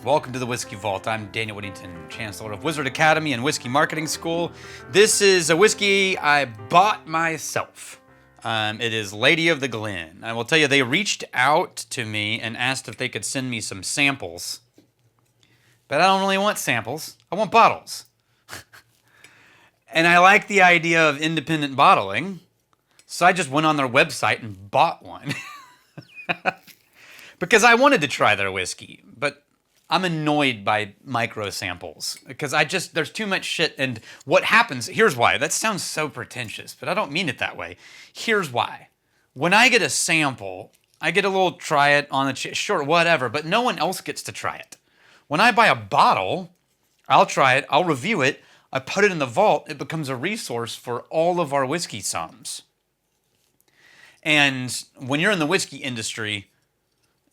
welcome to the Whiskey Vault. I'm Daniel Whittington, Chancellor of Wizard Academy and Whiskey Marketing School. This is a whiskey I bought myself. It is Lady of the Glen. I will tell you, they reached out to me and asked if they could send me some samples. But I don't really want samples. I want bottles. And I like the idea of independent bottling, so I just went on their website and bought one. Because I wanted to try their whiskey, but I'm annoyed by micro samples because there's too much shit. And what happens, here's why. That sounds so pretentious, but I don't mean it that way. Here's why. When I get a sample, I get a little try it on the sure, whatever, but no one else gets to try it. When I buy a bottle, I'll try it, I'll review it, I put it in the vault, it becomes a resource for all of our whiskey somms. And when you're in the whiskey industry,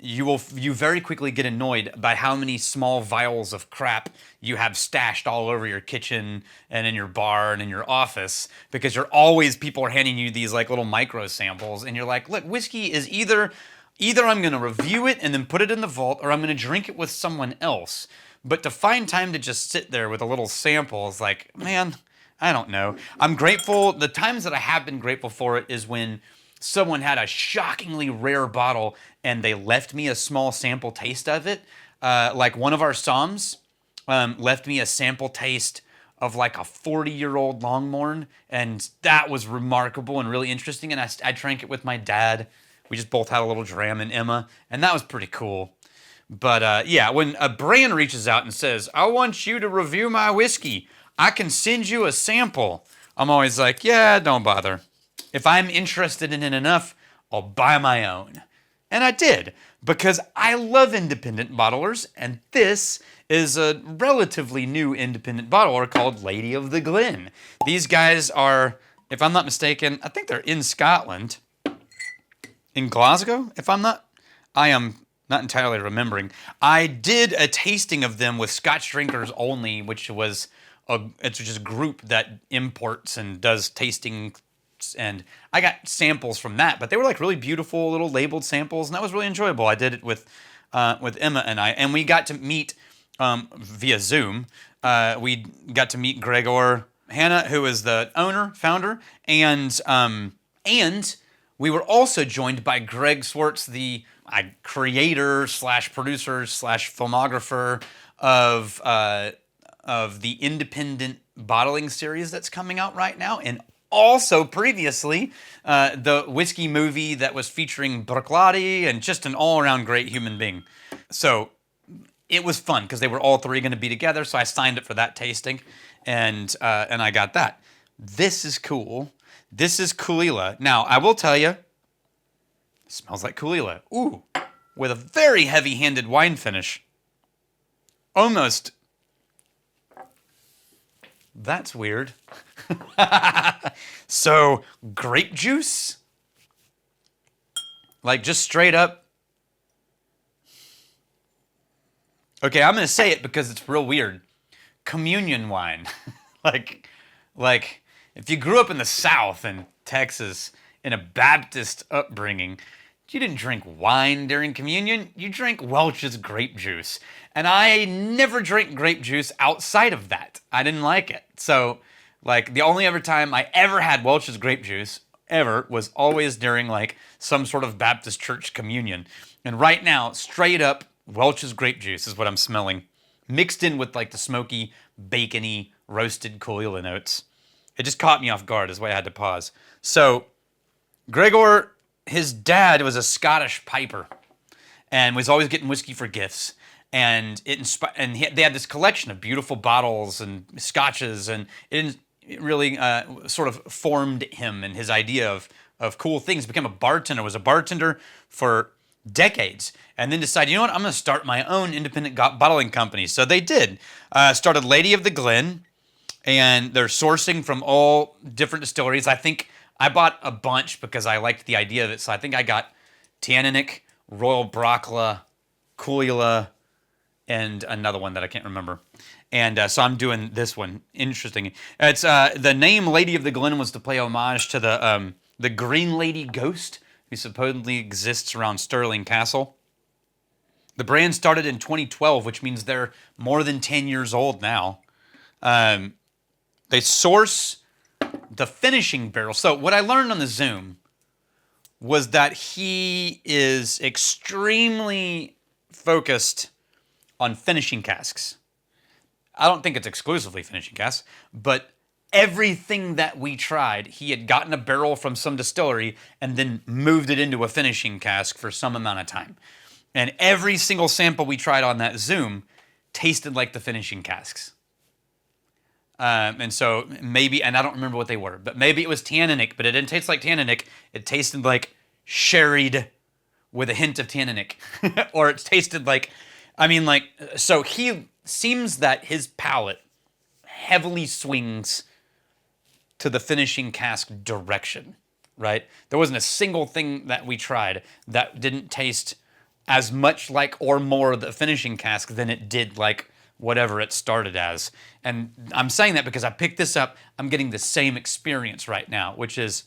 you very quickly get annoyed by how many small vials of crap you have stashed all over your kitchen and in your bar and in your office, because people are handing you these like little micro samples, and you're like, look, whiskey is either I'm going to review it and then put it in the vault, or I'm going to drink it with someone else. But to find time to just sit there with a little sample is like, man, I don't know. I'm grateful. The times that I have been grateful for it is when someone had a shockingly rare bottle and they left me a small sample taste of it. Like one of our somms left me a sample taste of like a 40-year-old Longmorn, and that was remarkable and really interesting. And I drank it with my dad. We just both had a little dram and Emma, and that was pretty cool. But yeah, when a brand reaches out and says, I want you to review my whiskey, I can send you a sample, I'm always like, yeah, don't bother. If I'm interested in it enough, I'll buy my own. And I did, because I love independent bottlers, and this is a relatively new independent bottler called Lady of the Glen. These guys are, if I'm not mistaken, I think they're in Scotland. In Glasgow, I am not entirely remembering. I did a tasting of them with Scotch Drinkers Only, which was it's just a group that imports and does tasting, and I got samples from that, but they were like really beautiful little labeled samples, and that was really enjoyable. I did it with Emma and we got to meet via Zoom. We got to meet Gregor Hanna, who is the founder, and we were also joined by Greg Swartz, the creator / producer / filmographer of the independent bottling series that's coming out right now, and also previously the whiskey movie that was featuring Bruichladdich, and just an all-around great human being. So it was fun because they were all three going to be together, so I signed up for that tasting, and I got that. This is cool. This is Caol Ila. Now, I will tell you, it smells like Caol Ila. Ooh, with a very heavy-handed wine finish. Almost. That's weird. So, grape juice? Like, just straight up. Okay, I'm going to say it because it's real weird. Communion wine. like, if you grew up in the South in Texas in a Baptist upbringing, you didn't drink wine during communion. You drank Welch's grape juice. And I never drank grape juice outside of that. I didn't like it. So, like, the only ever time I ever had Welch's grape juice ever was always during, like, some sort of Baptist church communion. And right now, straight up, Welch's grape juice is what I'm smelling, mixed in with, like, the smoky, bacony, roasted Caol Ila notes. It just caught me off guard, is why I had to pause. So, Gregor, his dad was a Scottish piper and was always getting whiskey for gifts. And they had this collection of beautiful bottles and scotches, and it really sort of formed him and his idea of cool things. Became a bartender, was a bartender for decades, and then decided, you know what, I'm going to start my own independent bottling company. So they did. Started Lady of the Glen, and they're sourcing from all different distilleries. I think I bought a bunch because I liked the idea of it. So I think I got Tanninik, Royal Brocla, Caol Ila, and another one that I can't remember. And so I'm doing this one. Interesting. It's the name Lady of the Glen was to play homage to the Green Lady ghost who supposedly exists around Stirling Castle. The brand started in 2012, which means they're more than 10 years old now. They source the finishing barrel. So what I learned on the Zoom was that he is extremely focused on finishing casks. I don't think it's exclusively finishing casks, but everything that we tried, he had gotten a barrel from some distillery and then moved it into a finishing cask for some amount of time. And every single sample we tried on that Zoom tasted like the finishing casks. And so maybe, and I don't remember what they were, but maybe it was tannic, but it didn't taste like tannic. It tasted like sherried with a hint of tannic. Or it tasted like, so he seems that his palate heavily swings to the finishing cask direction, right? There wasn't a single thing that we tried that didn't taste as much like or more the finishing cask than it did like whatever it started as. And I'm saying that because I picked this up, I'm getting the same experience right now, which is,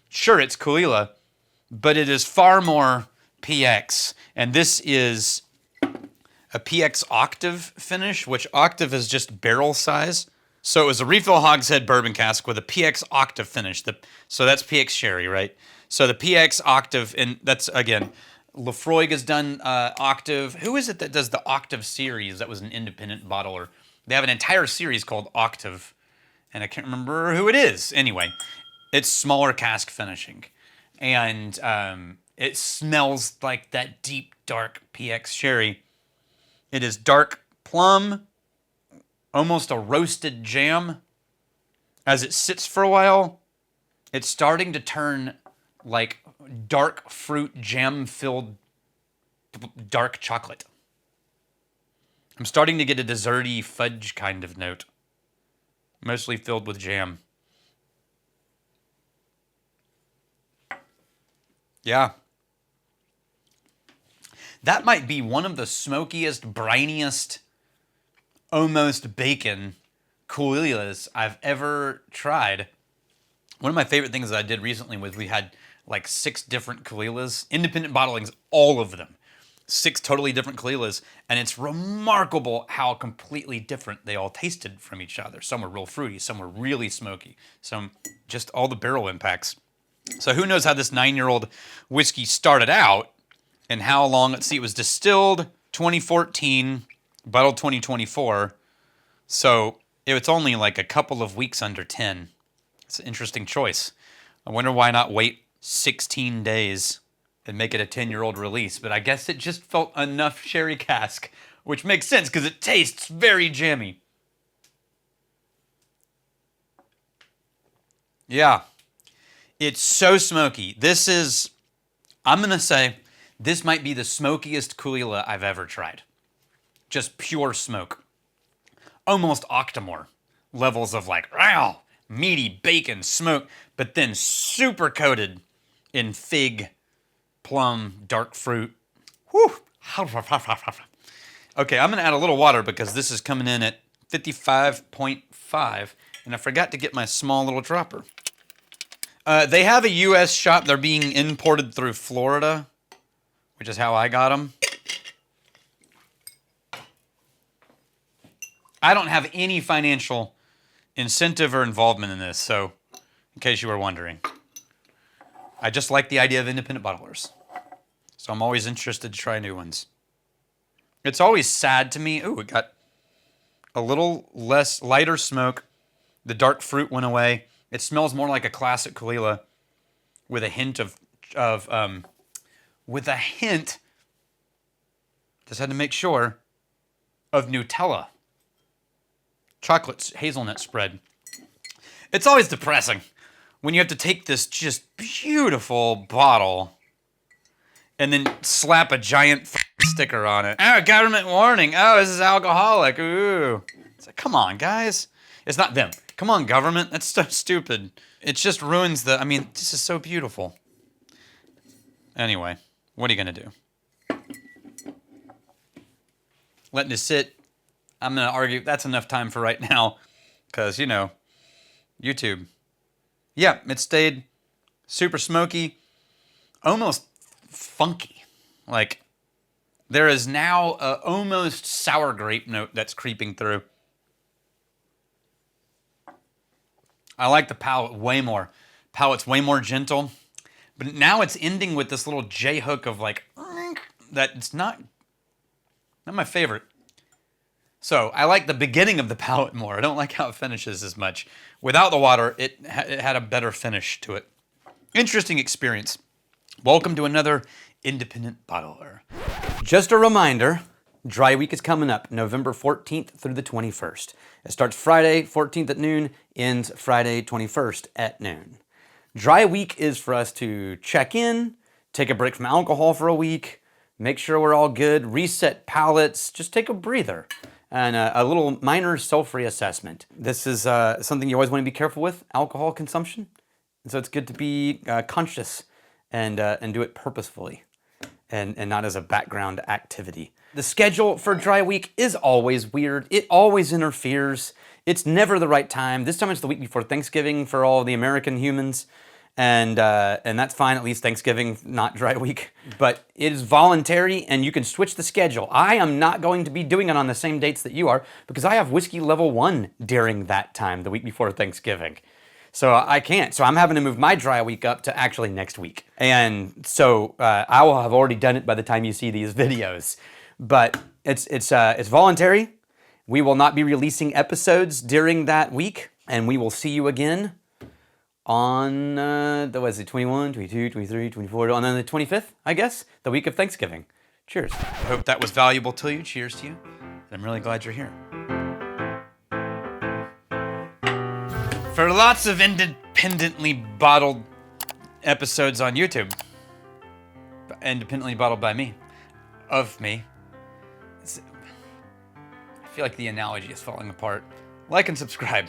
sure, it's Caol Ila, but it is far more PX. And this is a PX Octave finish, which Octave is just barrel size. So it was a refill hogshead bourbon cask with a PX Octave finish. So that's PX Sherry, right? So the PX Octave, and that's, again, Lefroy has done Octave. Who is it that does the Octave series? That was an independent bottler. They have an entire series called Octave, and I can't remember who it is. Anyway, it's smaller cask finishing, and it smells like that deep, dark PX Sherry. It is dark plum, almost a roasted jam. As it sits for a while, it's starting to turn like dark fruit jam-filled dark chocolate. I'm starting to get a desserty fudge kind of note, mostly filled with jam. Yeah. That might be one of the smokiest, briniest, almost bacon Caol Ilas I've ever tried. One of my favorite things that I did recently was we had like 6 different Caol Ilas, independent bottlings, all of them. 6 totally different Caol Ilas, and it's remarkable how completely different they all tasted from each other. Some were real fruity, some were really smoky, some just all the barrel impacts. So who knows how this 9-year-old whiskey started out and how long. Let's see, it was distilled 2014, bottled 2024. So it's only like a couple of weeks under 10. It's an interesting choice. I wonder why not wait 16 days and make it a 10-year-old release. But I guess it just felt enough sherry cask, which makes sense because it tastes very jammy. Yeah. It's so smoky. This is, I'm going to say, this might be the smokiest Caol Ila I've ever tried. Just pure smoke. Almost Octomore levels of like, wow, meaty bacon smoke, but then super coated in fig, plum, dark fruit. Whew. Okay, I'm going to add a little water because this is coming in at 55.5, and I forgot to get my small little dropper. They have a U.S. shop. They're being imported through Florida, which is how I got them. I don't have any financial incentive or involvement in this, so in case you were wondering. I just like the idea of independent bottlers. So I'm always interested to try new ones. It's always sad to me. Ooh, it got a little less lighter smoke. The dark fruit went away. It smells more like a classic Caol Ila with a hint just had to make sure, of Nutella. Chocolate hazelnut spread. It's always depressing when you have to take this just beautiful bottle and then slap a giant sticker on it. Oh, government warning. Oh, this is alcoholic. Ooh. It's like, come on, guys. It's not them. Come on, government. That's so stupid. It just ruins this is so beautiful. Anyway, what are you going to do? Letting it sit. I'm going to argue that's enough time for right now because, YouTube. Yeah, it stayed super smoky, almost funky. Like, There is now a almost sour grape note that's creeping through. I like the palate way more. Palate's way more gentle. But now it's ending with this little J hook of like, that it's not my favorite. So I like the beginning of the palate more. I don't like how it finishes as much. Without the water, it had a better finish to it. Interesting experience. Welcome to another independent bottler. Just a reminder, Dry Week is coming up November 14th through the 21st. It starts Friday 14th at noon, ends Friday 21st at noon. Dry Week is for us to check in, take a break from alcohol for a week, make sure we're all good, reset palates, just take a breather, and a little minor self reassessment. This is something you always want to be careful with, alcohol consumption. And so it's good to be conscious and do it purposefully and not as a background activity. The schedule for Dry Week is always weird. It always interferes. It's never the right time. This time it's the week before Thanksgiving for all the American humans. And that's fine, at least Thanksgiving, not Dry Week. But it is voluntary, and you can switch the schedule. I am not going to be doing it on the same dates that you are, because I have whiskey level 1 during that time, the week before Thanksgiving. So I can't. So I'm having to move my Dry Week up to actually next week. And so I will have already done it by the time you see these videos. But it's voluntary. We will not be releasing episodes during that week, and we will see you again on, what is it, 21, 22, 23, 24, on the 25th, I guess, the week of Thanksgiving. Cheers. I hope that was valuable to you. Cheers to you. I'm really glad you're here. For lots of independently bottled episodes on YouTube, independently bottled by me, of me, I feel like the analogy is falling apart. Like and subscribe.